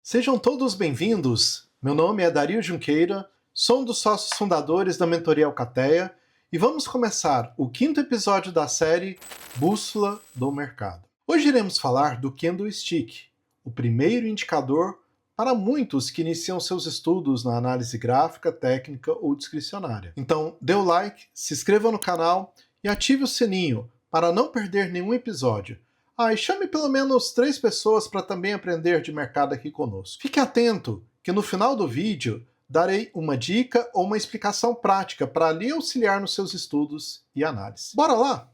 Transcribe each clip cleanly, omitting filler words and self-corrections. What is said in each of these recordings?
Sejam todos bem-vindos. Meu nome é Dario Junqueira, sou um dos sócios fundadores da Mentoria Alcateia e vamos começar o quinto episódio da série Bússola do Mercado. Hoje iremos falar do Candlestick, o primeiro indicador para muitos que iniciam seus estudos na análise gráfica, técnica ou discricionária. Então, dê o like, se inscreva no canal e ative o sininho para não perder nenhum episódio. E chame pelo menos 3 pessoas para também aprender de mercado aqui conosco. Fique atento que no final do vídeo darei uma dica ou uma explicação prática para lhe auxiliar nos seus estudos e análise. Bora lá?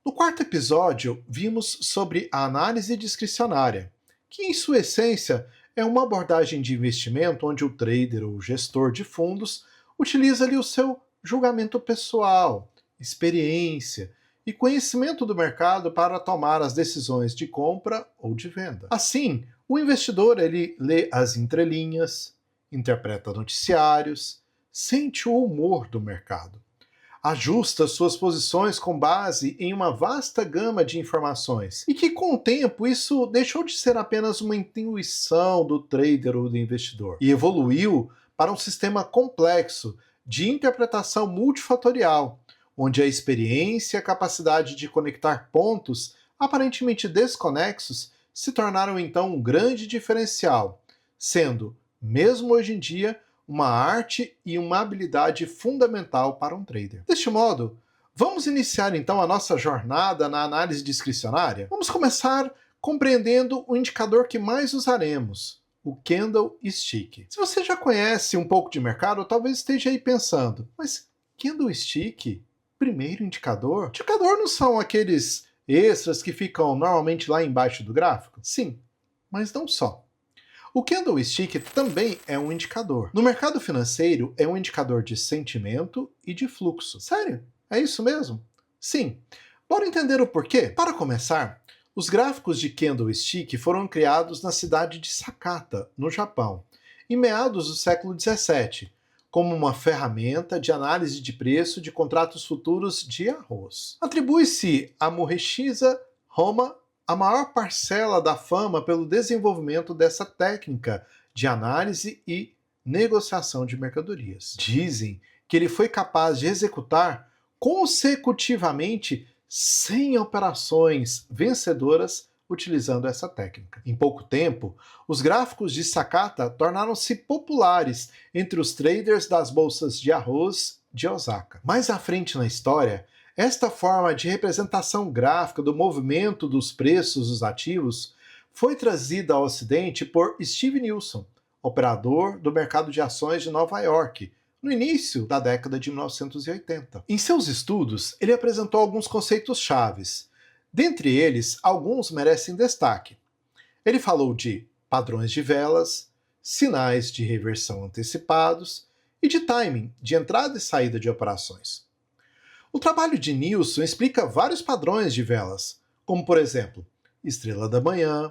No quarto episódio, vimos sobre a análise discricionária, que em sua essência é uma abordagem de investimento onde o trader ou gestor de fundos utiliza ali o seu julgamento pessoal, experiência e conhecimento do mercado para tomar as decisões de compra ou de venda. Assim, o investidor ele lê as entrelinhas, interpreta noticiários, sente o humor do mercado, ajusta suas posições com base em uma vasta gama de informações e que com o tempo isso deixou de ser apenas uma intuição do trader ou do investidor e evoluiu para um sistema complexo de interpretação multifatorial, onde a experiência e a capacidade de conectar pontos aparentemente desconexos se tornaram então um grande diferencial, sendo, mesmo hoje em dia, uma arte e uma habilidade fundamental para um trader. Deste modo, vamos iniciar então a nossa jornada na análise discricionária? Vamos começar compreendendo o indicador que mais usaremos, o Candlestick. Se você já conhece um pouco de mercado, talvez esteja aí pensando, mas Candlestick? Primeiro indicador? Indicador não são aqueles extras que ficam normalmente lá embaixo do gráfico? Sim, mas não só. O Candlestick também é um indicador. No mercado financeiro, é um indicador de sentimento e de fluxo. Sério? É isso mesmo? Sim. Bora entender o porquê? Para começar, os gráficos de Candlestick foram criados na cidade de Sakata, no Japão, em meados do século XVII, como uma ferramenta de análise de preço de contratos futuros de arroz. Atribui-se a Morishita Homma a maior parcela da fama pelo desenvolvimento dessa técnica de análise e negociação de mercadorias. Dizem que ele foi capaz de executar consecutivamente 100 operações vencedoras utilizando essa técnica. Em pouco tempo, os gráficos de Sakata tornaram-se populares entre os traders das bolsas de arroz de Osaka. Mais à frente na história, esta forma de representação gráfica do movimento dos preços dos ativos foi trazida ao Ocidente por Steve Nielsen, operador do mercado de ações de Nova York, no início da década de 1980. Em seus estudos, ele apresentou alguns conceitos chaves. Dentre eles, alguns merecem destaque. Ele falou de padrões de velas, sinais de reversão antecipados e de timing de entrada e saída de operações. O trabalho de Nielsen explica vários padrões de velas, como por exemplo, Estrela da Manhã,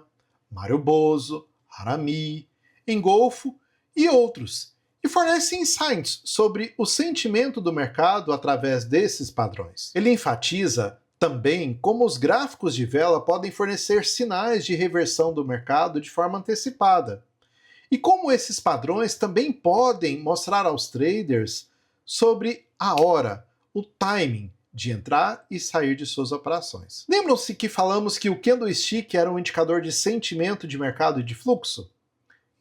Mario Bozo, Arami, Engolfo e outros, e fornece insights sobre o sentimento do mercado através desses padrões. Ele enfatiza também como os gráficos de vela podem fornecer sinais de reversão do mercado de forma antecipada. E como esses padrões também podem mostrar aos traders sobre a hora, o timing de entrar e sair de suas operações. Lembram-se que falamos que o Candlestick era um indicador de sentimento de mercado e de fluxo?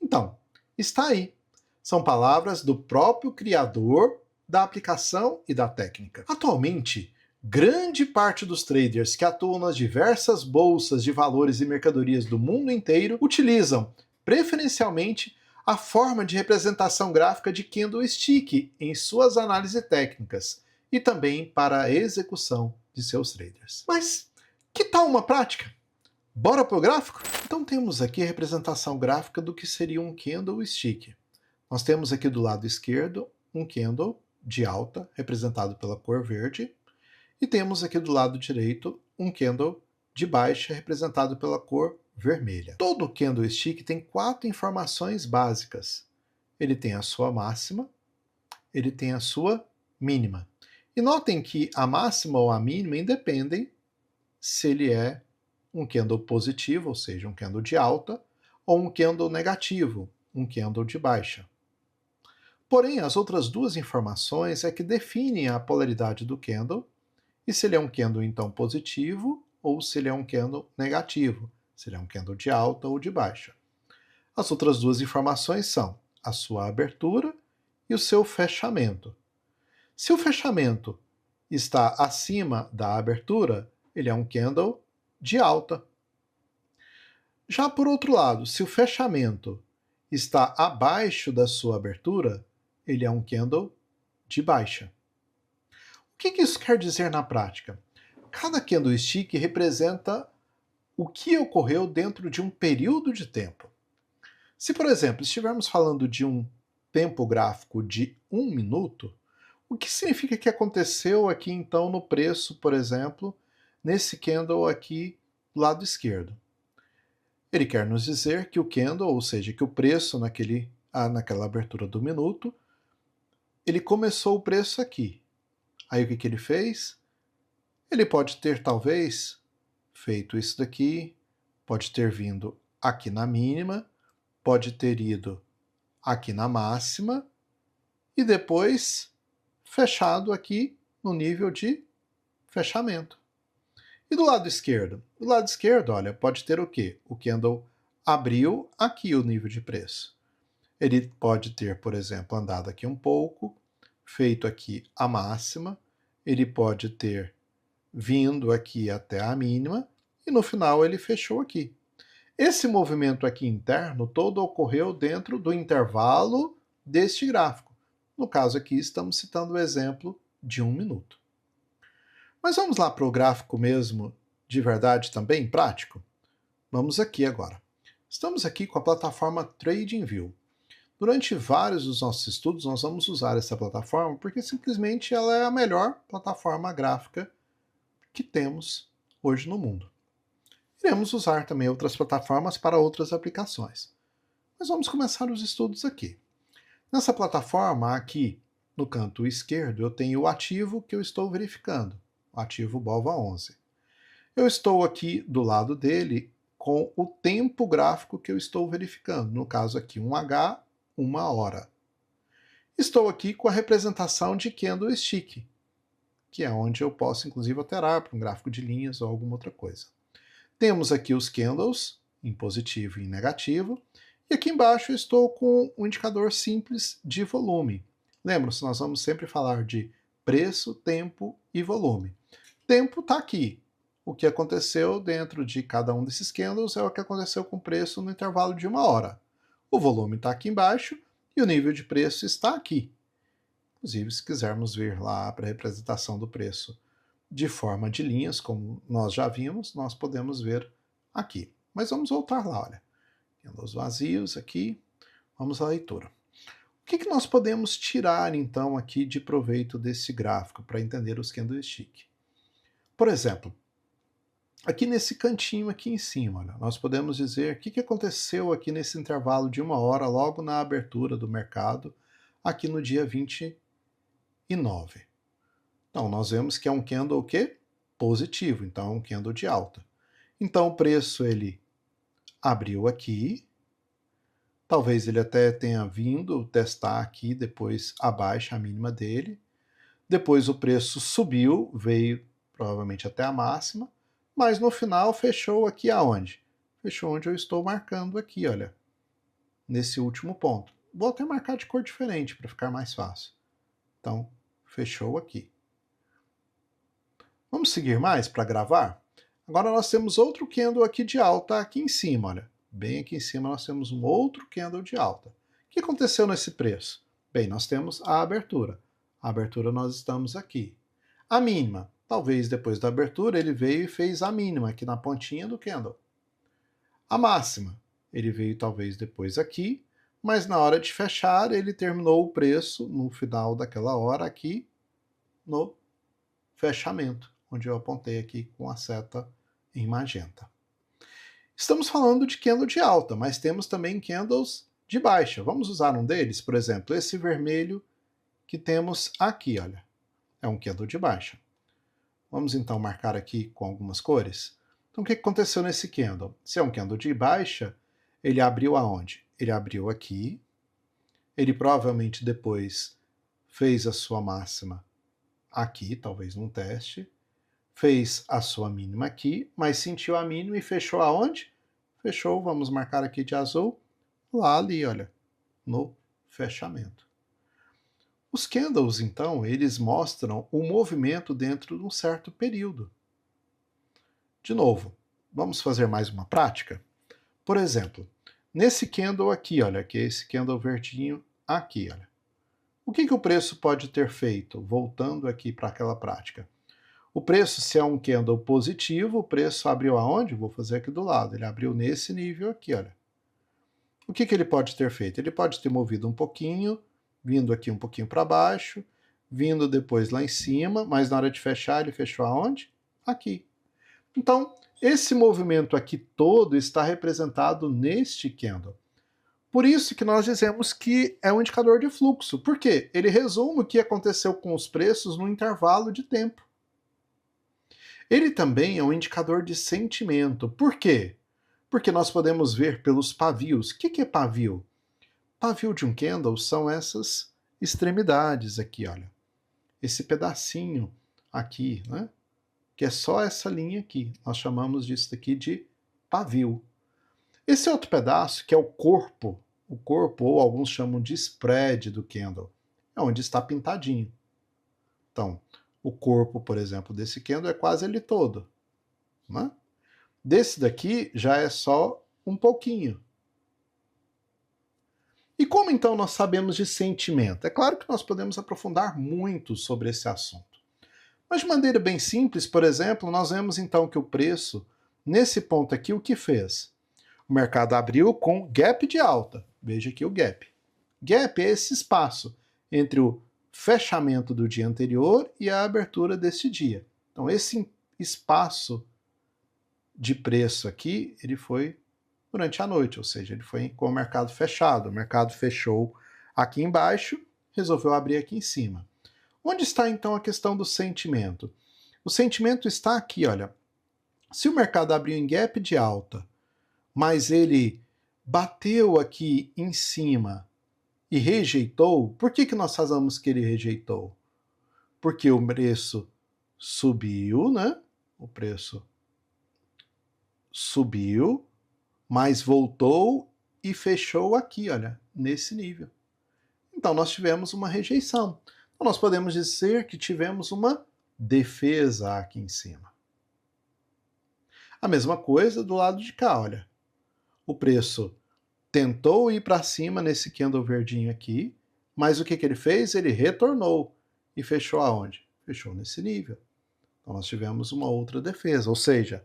Então, está aí. São palavras do próprio criador da aplicação e da técnica. Atualmente, grande parte dos traders que atuam nas diversas bolsas de valores e mercadorias do mundo inteiro utilizam, preferencialmente, a forma de representação gráfica de Candlestick em suas análises técnicas e também para a execução de seus traders. Mas que tal uma prática? Bora pro gráfico? Então temos aqui a representação gráfica do que seria um Candlestick. Nós temos aqui do lado esquerdo um candle de alta, representado pela cor verde, e temos aqui do lado direito um candle de baixa, representado pela cor vermelha. Todo Candlestick tem 4 informações básicas. Ele tem a sua máxima, ele tem a sua mínima. E notem que a máxima ou a mínima independem se ele é um candle positivo, ou seja, um candle de alta, ou um candle negativo, um candle de baixa. Porém, as outras duas informações é que definem a polaridade do candle e se ele é um candle então positivo ou se ele é um candle negativo, se ele é um candle de alta ou de baixa. As outras duas informações são a sua abertura e o seu fechamento. Se o fechamento está acima da abertura, ele é um candle de alta. Já por outro lado, se o fechamento está abaixo da sua abertura, ele é um candle de baixa. O que isso quer dizer na prática? Cada candlestick representa o que ocorreu dentro de um período de tempo. Se, por exemplo, estivermos falando de um tempo gráfico de 1 minuto, o que significa que aconteceu aqui então no preço, por exemplo, nesse candle aqui do lado esquerdo? Ele quer nos dizer que o candle, ou seja, que o preço naquela abertura do minuto, ele começou o preço aqui. Aí o que ele fez? Ele pode ter, talvez, feito isso daqui, pode ter vindo aqui na mínima, pode ter ido aqui na máxima e depois fechado aqui no nível de fechamento. E do lado esquerdo? Do lado esquerdo, olha, pode ter o quê? O candle abriu aqui o nível de preço. Ele pode ter, por exemplo, andado aqui um pouco, feito aqui a máxima, ele pode ter vindo aqui até a mínima e no final ele fechou aqui. Esse movimento aqui interno todo ocorreu dentro do intervalo deste gráfico. No caso aqui estamos citando o exemplo de 1 minuto. Mas vamos lá para o gráfico mesmo, de verdade também, prático? Vamos aqui agora. Estamos aqui com a plataforma TradingView. Durante vários dos nossos estudos nós vamos usar essa plataforma porque simplesmente ela é a melhor plataforma gráfica que temos hoje no mundo. Iremos usar também outras plataformas para outras aplicações. Mas vamos começar os estudos aqui. Nessa plataforma, aqui no canto esquerdo, eu tenho o ativo que eu estou verificando, o ativo BOVA11. Eu estou aqui do lado dele com o tempo gráfico que eu estou verificando, no caso aqui 1H, 1 hora. Estou aqui com a representação de candlestick, que é onde eu posso inclusive alterar para um gráfico de linhas ou alguma outra coisa. Temos aqui os candles, em positivo e em negativo, e aqui embaixo eu estou com um indicador simples de volume. Lembra-se, nós vamos sempre falar de preço, tempo e volume. Tempo está aqui. O que aconteceu dentro de cada um desses candles é o que aconteceu com o preço no intervalo de 1 hora. O volume está aqui embaixo e o nível de preço está aqui. Inclusive, se quisermos ver lá para a representação do preço de forma de linhas, como nós já vimos, nós podemos ver aqui. Mas vamos voltar lá, olha. Candles vazios aqui, vamos à leitura. O que nós podemos tirar, então, aqui de proveito desse gráfico para entender os candlestick? Por exemplo, aqui nesse cantinho aqui em cima, olha, nós podemos dizer o que aconteceu aqui nesse intervalo de 1 hora, logo na abertura do mercado, aqui no dia 29. Então, nós vemos que é um candle o quê? Positivo, então é um candle de alta. Então, o preço ele abriu aqui, talvez ele até tenha vindo testar aqui, depois abaixo a mínima dele. Depois o preço subiu, veio provavelmente até a máxima, mas no final fechou aqui aonde? Fechou onde eu estou marcando aqui, olha, nesse último ponto. Vou até marcar de cor diferente para ficar mais fácil. Então, fechou aqui. Vamos seguir mais para gravar? Agora nós temos outro candle aqui de alta aqui em cima, olha. Bem aqui em cima nós temos um outro candle de alta. O que aconteceu nesse preço? Bem, nós temos a abertura. A abertura nós estamos aqui. A mínima, talvez depois da abertura ele veio e fez a mínima aqui na pontinha do candle. A máxima, ele veio talvez depois aqui, mas na hora de fechar ele terminou o preço no final daquela hora aqui no fechamento, onde eu apontei aqui com a seta em magenta. Estamos falando de candle de alta, mas temos também candles de baixa. Vamos usar um deles, por exemplo, esse vermelho que temos aqui, olha. É um candle de baixa. Vamos então marcar aqui com algumas cores. Então o que aconteceu nesse candle? Se é um candle de baixa, Ele abriu aonde? Ele abriu aqui, ele provavelmente depois fez a sua máxima aqui, talvez num teste, fez a sua mínima aqui, mas sentiu a mínima e fechou aonde? Fechou, vamos marcar aqui de azul, lá ali, olha, no fechamento. Os candles, então, eles mostram o movimento dentro de um certo período. De novo, vamos fazer mais uma prática? Por exemplo, nesse candle aqui, olha, que é esse candle verdinho aqui, olha. O que o preço pode ter feito? Voltando aqui para aquela prática. O preço, se é um candle positivo, o preço abriu aonde? Vou fazer aqui do lado. Ele abriu nesse nível aqui, olha. O que ele pode ter feito? Ele pode ter movido um pouquinho, vindo aqui um pouquinho para baixo, vindo depois lá em cima, mas na hora de fechar, ele fechou aonde? Aqui. Então, esse movimento aqui todo está representado neste candle. Por isso que nós dizemos que é um indicador de fluxo. Por quê? Ele resume o que aconteceu com os preços no intervalo de tempo. Ele também é um indicador de sentimento. Por quê? Porque nós podemos ver pelos pavios. O que é pavio? Pavio de um candle são essas extremidades aqui, olha. Esse pedacinho aqui, né? Que é só essa linha aqui. Nós chamamos disso daqui de pavio. Esse outro pedaço, que é o corpo, ou alguns chamam de spread do candle, é onde está pintadinho. Então, o corpo, por exemplo, desse candle é quase ele todo. Né? Desse daqui já é só um pouquinho. E como então nós sabemos de sentimento? É claro que nós podemos aprofundar muito sobre esse assunto. Mas de maneira bem simples, por exemplo, nós vemos então que o preço, nesse ponto aqui, o que fez? O mercado abriu com gap de alta. Veja aqui o gap. Gap é esse espaço entre o fechamento do dia anterior e a abertura deste dia. Então, esse espaço de preço aqui, ele foi durante a noite, ou seja, ele foi com o mercado fechado. O mercado fechou aqui embaixo, resolveu abrir aqui em cima. Onde está então a questão do sentimento? O sentimento está aqui, olha. Se o mercado abriu em gap de alta, mas ele bateu aqui em cima e rejeitou, por que nós falamos que ele rejeitou? Porque o preço subiu, né? O preço subiu, mas voltou e fechou aqui, olha, nesse nível. Então nós tivemos uma rejeição. Então nós podemos dizer que tivemos uma defesa aqui em cima. A mesma coisa do lado de cá, olha. O preço tentou ir para cima nesse candle verdinho aqui, mas o que ele fez? Ele retornou e fechou aonde? Fechou nesse nível. Então nós tivemos uma outra defesa, ou seja,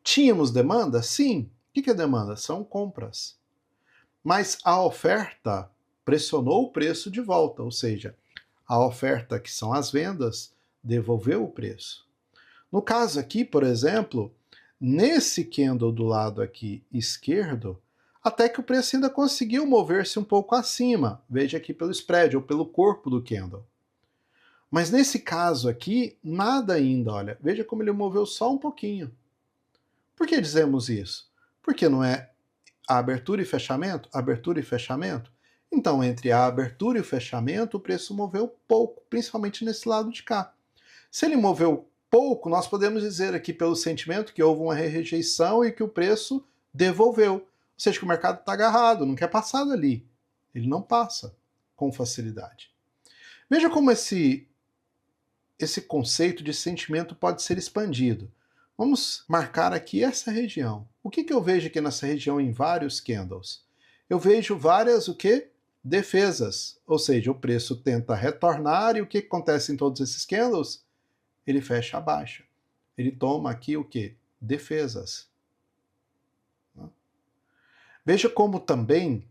tínhamos demanda? Sim. O que é demanda? São compras. Mas a oferta pressionou o preço de volta, ou seja, a oferta, que são as vendas, devolveu o preço. No caso aqui, por exemplo, nesse candle do lado aqui esquerdo, até que o preço ainda conseguiu mover-se um pouco acima. Veja aqui pelo spread, ou pelo corpo do candle. Mas nesse caso aqui, nada ainda, olha. Veja como ele moveu só um pouquinho. Por que dizemos isso? Porque não é a abertura e fechamento? Abertura e fechamento? Então, entre a abertura e o fechamento, o preço moveu pouco, principalmente nesse lado de cá. Se ele moveu pouco, nós podemos dizer aqui pelo sentimento que houve uma rejeição e que o preço devolveu. Ou seja, que o mercado está agarrado, não quer passar dali. Ele não passa com facilidade. Veja como esse conceito de sentimento pode ser expandido. Vamos marcar aqui essa região. O que eu vejo aqui nessa região em vários candles? Eu vejo várias, o quê? Defesas. Ou seja, o preço tenta retornar e o que acontece em todos esses candles? Ele fecha abaixo. Ele toma aqui o quê? Defesas. Veja como também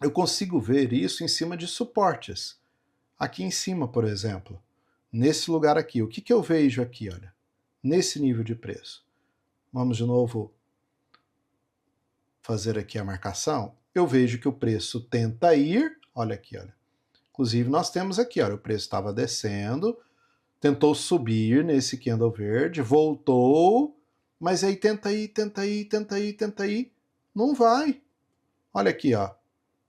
eu consigo ver isso em cima de suportes. Aqui em cima, por exemplo, nesse lugar aqui, o que eu vejo aqui, olha? Nesse nível de preço. Vamos de novo fazer aqui a marcação. Eu vejo que o preço tenta ir, olha aqui, olha. Inclusive nós temos aqui, olha, o preço estava descendo, tentou subir nesse candle verde, voltou, mas aí tenta ir, não vai. Olha aqui, ó.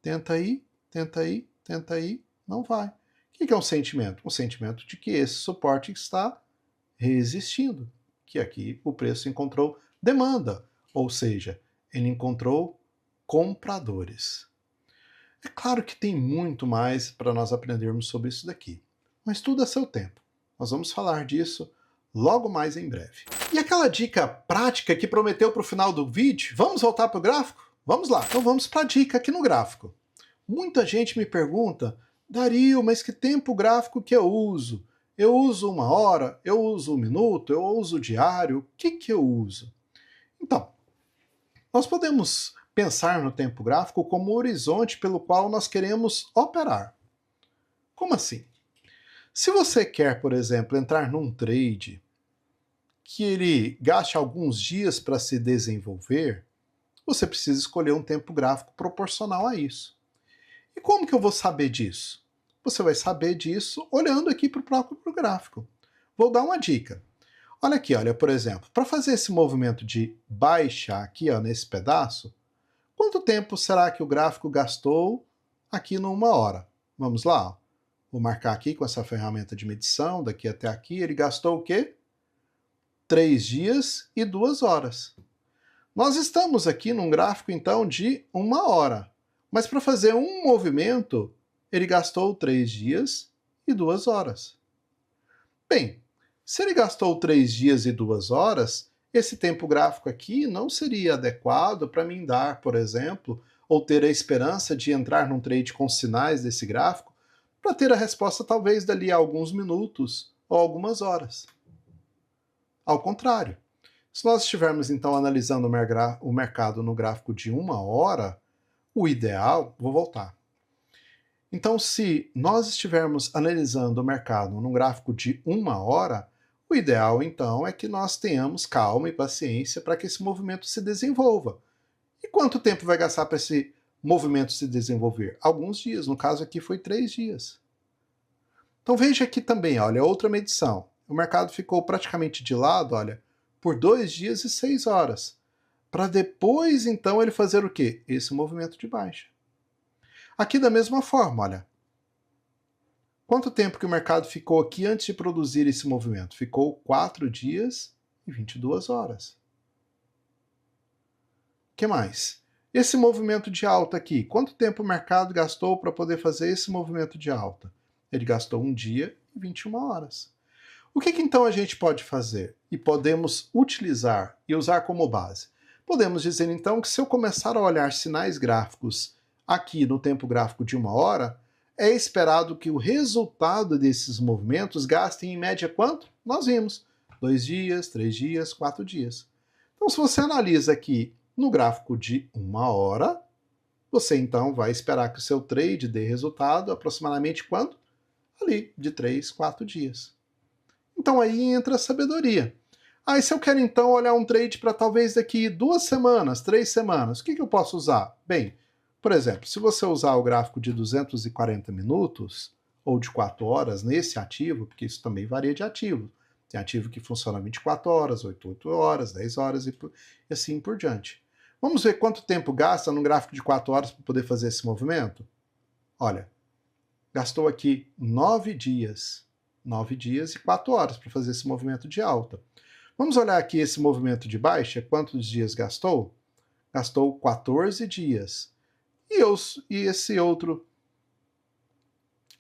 Tenta ir, tenta ir, tenta ir, não vai. O que é um sentimento? Um sentimento de que esse suporte está resistindo, que aqui o preço encontrou demanda, ou seja, ele encontrou compradores. É claro que tem muito mais para nós aprendermos sobre isso daqui, mas tudo a seu tempo. Nós vamos falar disso logo mais em breve. E aquela dica prática que prometeu para o final do vídeo, vamos voltar para o gráfico? Vamos lá, então vamos para a dica aqui no gráfico. Muita gente me pergunta, Dario, mas que tempo gráfico que eu uso? Eu uso 1 hora, eu uso 1 minuto, eu uso diário, o que eu uso? Então, nós podemos pensar no tempo gráfico como o horizonte pelo qual nós queremos operar. Como assim? Se você quer, por exemplo, entrar num trade que ele gaste alguns dias para se desenvolver, você precisa escolher um tempo gráfico proporcional a isso. E como que eu vou saber disso? Você vai saber disso olhando aqui para o próprio gráfico. Vou dar uma dica. Olha aqui, olha, por exemplo, para fazer esse movimento de baixa aqui, ó, nesse pedaço, quanto tempo será que o gráfico gastou aqui no 1 hora? Vamos lá, ó. Vou marcar aqui com essa ferramenta de medição, daqui até aqui, ele gastou o quê? 3 dias e 2 horas. Nós estamos aqui num gráfico, então, de 1 hora. Mas para fazer um movimento, ele gastou 3 dias e 2 horas. Bem, se ele gastou 3 dias e 2 horas, esse tempo gráfico aqui não seria adequado para mim dar, por exemplo, ou ter a esperança de entrar num trade com sinais desse gráfico, para ter a resposta talvez dali a alguns minutos ou algumas horas. Ao contrário, se nós estivermos então analisando o mercado no gráfico de 1 hora, o ideal, vou voltar. Então, se nós estivermos analisando o mercado num gráfico de 1 hora, o ideal então é que nós tenhamos calma e paciência para que esse movimento se desenvolva. E quanto tempo vai gastar para esse movimento se desenvolver? Alguns dias, no caso aqui foi 3 dias. Então veja aqui também, olha, outra medição. O mercado ficou praticamente de lado, olha, por 2 dias e 6 horas. Para depois, então, ele fazer o quê? Esse movimento de baixa. Aqui da mesma forma, olha. Quanto tempo que o mercado ficou aqui antes de produzir esse movimento? Ficou 4 dias e 22 horas. O que mais? Esse movimento de alta aqui, quanto tempo o mercado gastou para poder fazer esse movimento de alta? Ele gastou 1 dia e 21 horas. O que então a gente pode fazer e podemos utilizar e usar como base? Podemos dizer então que se eu começar a olhar sinais gráficos aqui no tempo gráfico de 1 hora, é esperado que o resultado desses movimentos gastem em média quanto? Nós vimos, 2 dias, 3 dias, 4 dias. Então se você analisa aqui no gráfico de 1 hora, você então vai esperar que o seu trade dê resultado aproximadamente quanto? Ali, de 3, 4 dias. Então aí entra a sabedoria. Aí se eu quero então olhar um trade para talvez daqui 2 semanas, 3 semanas, o que eu posso usar? Bem, por exemplo, se você usar o gráfico de 240 minutos ou de 4 horas nesse ativo, porque isso também varia de ativo. Tem ativo que funciona 24 horas, 8 horas, 10 horas e assim por diante. Vamos ver quanto tempo gasta num gráfico de 4 horas para poder fazer esse movimento? Olha, gastou aqui 9 dias. 9 dias e 4 horas para fazer esse movimento de alta. Vamos olhar aqui esse movimento de baixa, quantos dias gastou? Gastou 14 dias. E esse outro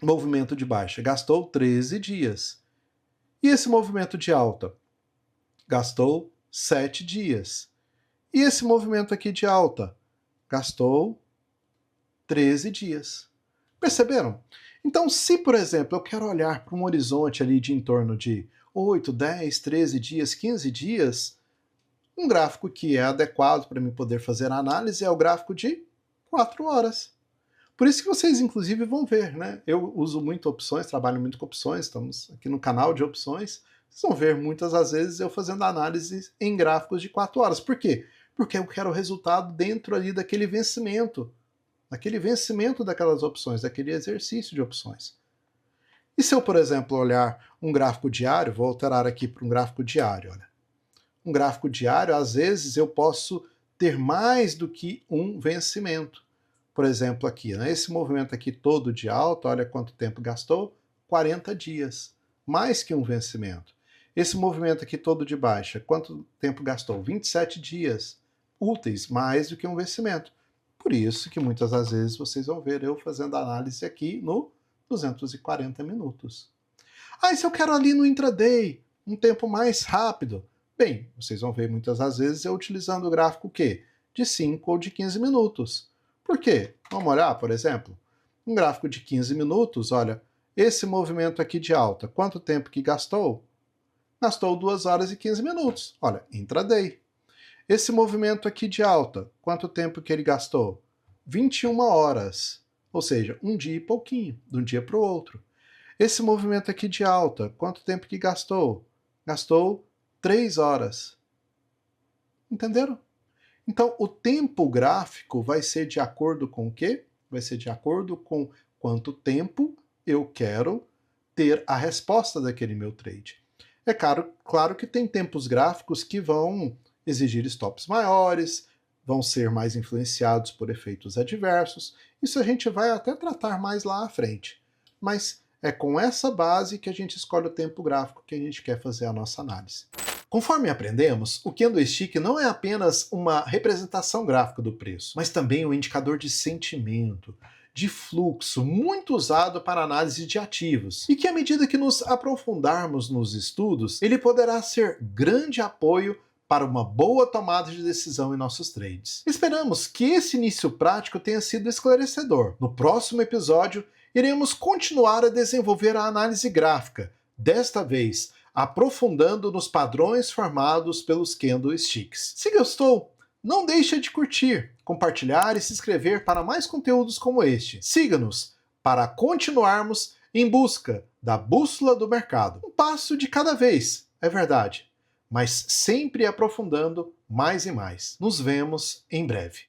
movimento de baixa gastou 13 dias. E esse movimento de alta gastou 7 dias. E esse movimento aqui de alta gastou 13 dias. Perceberam? Então, se, por exemplo, eu quero olhar para um horizonte ali de em torno de 8, 10, 13 dias, 15 dias, um gráfico que é adequado para mim poder fazer a análise é o gráfico de 4 horas. Por isso que vocês, inclusive, vão ver, né? Eu uso muito opções, trabalho muito com opções, estamos aqui no canal de opções. Vocês vão ver muitas das vezes eu fazendo análise em gráficos de 4 horas. Por quê? Porque eu quero o resultado dentro ali daquele vencimento daquelas opções, daquele exercício de opções. E se eu, por exemplo, olhar um gráfico diário, vou alterar aqui para um gráfico diário, olha. Um gráfico diário, às vezes, eu posso ter mais do que um vencimento. Por exemplo, aqui, né? Esse movimento aqui todo de alta, olha quanto tempo gastou, 40 dias, mais que um vencimento. Esse movimento aqui todo de baixa, quanto tempo gastou? 27 dias úteis, mais do que um vencimento. Por isso que muitas das vezes vocês vão ver eu fazendo análise aqui no 240 minutos. Ah, e se eu quero ali no intraday, um tempo mais rápido? Bem, vocês vão ver muitas das vezes eu utilizando o gráfico o quê? De 5 ou de 15 minutos. Por quê? Vamos olhar, por exemplo, um gráfico de 15 minutos, olha, esse movimento aqui de alta, quanto tempo que gastou? Gastou 2 horas e 15 minutos. Olha, intraday. Esse movimento aqui de alta, quanto tempo que ele gastou? 21 horas. Ou seja, um dia e pouquinho, de um dia para o outro. Esse movimento aqui de alta, quanto tempo que gastou? Gastou 3 horas. Entenderam? Então, o tempo gráfico vai ser de acordo com o quê? Vai ser de acordo com quanto tempo eu quero ter a resposta daquele meu trade. É claro que tem tempos gráficos que vão exigir stops maiores, vão ser mais influenciados por efeitos adversos. Isso a gente vai até tratar mais lá à frente. Mas é com essa base que a gente escolhe o tempo gráfico que a gente quer fazer a nossa análise. Conforme aprendemos, o candlestick não é apenas uma representação gráfica do preço, mas também um indicador de sentimento, de fluxo, muito usado para análise de ativos, e que à medida que nos aprofundarmos nos estudos, ele poderá ser grande apoio para uma boa tomada de decisão em nossos trades. Esperamos que esse início prático tenha sido esclarecedor. No próximo episódio, iremos continuar a desenvolver a análise gráfica, desta vez aprofundando nos padrões formados pelos candlesticks. Se gostou, não deixe de curtir, compartilhar e se inscrever para mais conteúdos como este. Siga-nos para continuarmos em busca da bússola do mercado. Um passo de cada vez, é verdade, mas sempre aprofundando mais e mais. Nos vemos em breve.